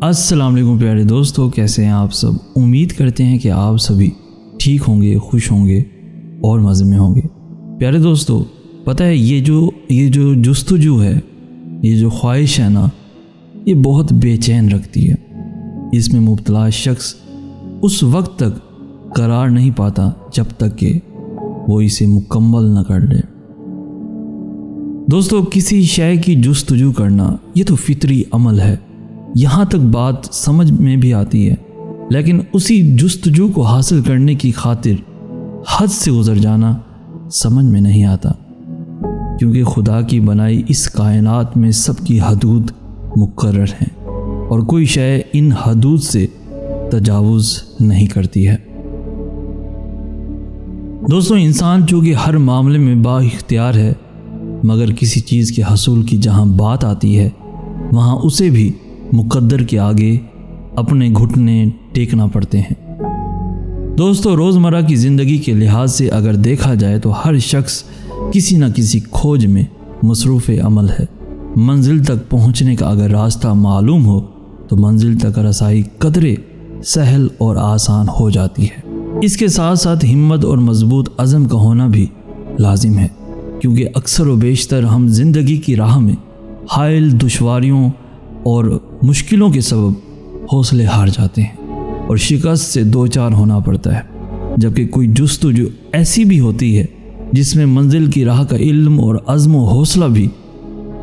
السلام علیکم پیارے دوستو، کیسے ہیں آپ سب؟ امید کرتے ہیں کہ آپ سبھی ٹھیک ہوں گے، خوش ہوں گے اور مزے میں ہوں گے۔ پیارے دوستو، پتہ ہے یہ جو جستجو ہے، یہ جو خواہش ہے نا، یہ بہت بے چین رکھتی ہے۔ اس میں مبتلا شخص اس وقت تک قرار نہیں پاتا جب تک کہ وہ اسے مکمل نہ کر لے۔ دوستو، کسی شے کی جستجو کرنا یہ تو فطری عمل ہے، یہاں تک بات سمجھ میں بھی آتی ہے، لیکن اسی جستجو کو حاصل کرنے کی خاطر حد سے گزر جانا سمجھ میں نہیں آتا، کیونکہ خدا کی بنائی اس کائنات میں سب کی حدود مقرر ہیں اور کوئی شے ان حدود سے تجاوز نہیں کرتی ہے۔ دوستو، انسان چونکہ ہر معاملے میں با اختیار ہے، مگر کسی چیز کے حصول کی جہاں بات آتی ہے وہاں اسے بھی مقدر کے آگے اپنے گھٹنے ٹیکنا پڑتے ہیں۔ دوستو، روزمرہ کی زندگی کے لحاظ سے اگر دیکھا جائے تو ہر شخص کسی نہ کسی کھوج میں مصروف عمل ہے۔ منزل تک پہنچنے کا اگر راستہ معلوم ہو تو منزل تک رسائی قدرے سہل اور آسان ہو جاتی ہے۔ اس کے ساتھ ساتھ ہمت اور مضبوط عزم کا ہونا بھی لازم ہے، کیونکہ اکثر و بیشتر ہم زندگی کی راہ میں حائل دشواریوں اور مشکلوں کے سبب حوصلے ہار جاتے ہیں اور شکست سے دوچار ہونا پڑتا ہے، جبکہ کوئی جستجو ایسی بھی ہوتی ہے جس میں منزل کی راہ کا علم اور عزم و حوصلہ بھی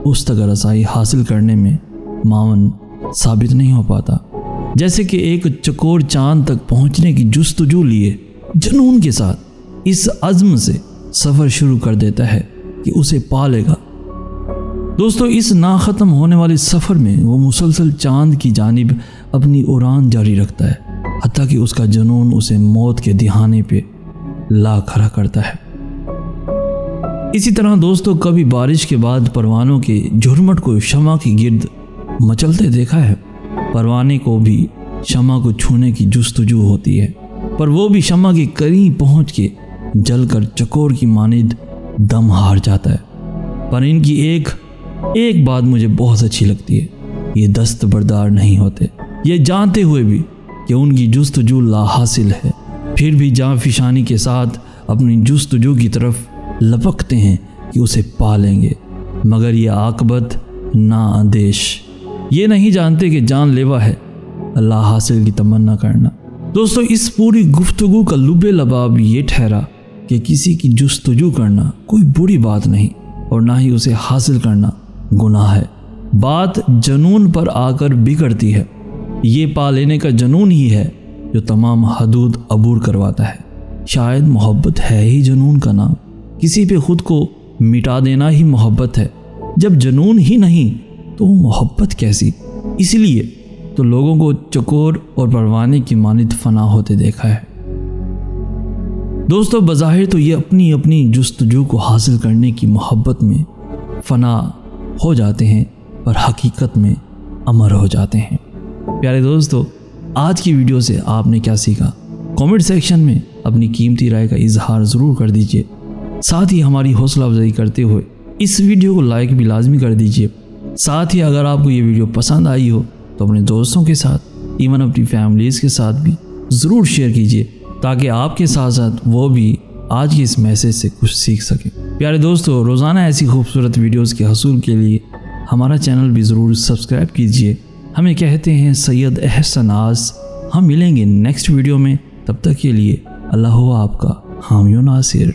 اس تک رسائی حاصل کرنے میں معاون ثابت نہیں ہو پاتا۔ جیسے کہ ایک چکور چاند تک پہنچنے کی جستجو لیے جنون کے ساتھ اس عزم سے سفر شروع کر دیتا ہے کہ اسے پا لے گا۔ دوستو، اس نا ختم ہونے والے سفر میں وہ مسلسل چاند کی جانب اپنی اڑان جاری رکھتا ہے، حتیٰ کہ اس کا جنون اسے موت کے دہانے پہ لا کھڑا کرتا ہے۔ اسی طرح دوستو، کبھی بارش کے بعد پروانوں کے جھرمٹ کو شمع کی گرد مچلتے دیکھا ہے؟ پروانے کو بھی شمع کو چھونے کی جستجو ہوتی ہے، پر وہ بھی شمع کے قریب پہنچ کے جل کر چکور کی مانند دم ہار جاتا ہے۔ پر ان کی ایک بات مجھے بہت اچھی لگتی ہے، یہ دستبردار نہیں ہوتے، یہ جانتے ہوئے بھی کہ ان کی جستجو لا حاصل ہے، پھر بھی جاں فشانی کے ساتھ اپنی جستجو کی طرف لپکتے ہیں کہ اسے پا لیں گے، مگر یہ عاقبت نااندیش، یہ نہیں جانتے کہ جان لیوا ہے اللہ حاصل کی تمنا کرنا۔ دوستو، اس پوری گفتگو کا لب لباب یہ ٹھہرا کہ کسی کی جستجو کرنا کوئی بری بات نہیں اور نہ ہی اسے حاصل کرنا گناہ ہے۔ بات جنون پر آ کر بگڑتی ہے۔ یہ پا لینے کا جنون ہی ہے جو تمام حدود عبور کرواتا ہے۔ شاید محبت ہے ہی جنون کا نام، کسی پہ خود کو مٹا دینا ہی محبت ہے۔ جب جنون ہی نہیں تو وہ محبت کیسی؟ اس لیے تو لوگوں کو چکور اور پروانے کی مانند فنا ہوتے دیکھا ہے۔ دوستو، بظاہر تو یہ اپنی جستجو کو حاصل کرنے کی محبت میں فنا ہو جاتے ہیں، پر حقیقت میں امر ہو جاتے ہیں۔ پیارے دوستو، آج کی ویڈیو سے آپ نے کیا سیکھا؟ کامنٹ سیکشن میں اپنی قیمتی رائے کا اظہار ضرور کر دیجئے۔ ساتھ ہی ہماری حوصلہ افزائی کرتے ہوئے اس ویڈیو کو لائک بھی لازمی کر دیجئے۔ ساتھ ہی اگر آپ کو یہ ویڈیو پسند آئی ہو تو اپنے دوستوں کے ساتھ، ایون اپنی فیملیز کے ساتھ بھی ضرور شیئر کیجئے، تاکہ آپ کے ساتھ ساتھ وہ بھی آج کے اس میسج سے کچھ سیکھ سکیں۔ پیارے دوستو، روزانہ ایسی خوبصورت ویڈیوز کے حصول کے لیے ہمارا چینل بھی ضرور سبسکرائب کیجئے۔ ہمیں کہتے ہیں سید احسن آس۔ ہم ملیں گے نیکسٹ ویڈیو میں، تب تک کے لیے اللہ ہو آپ کا حامی و ناصر۔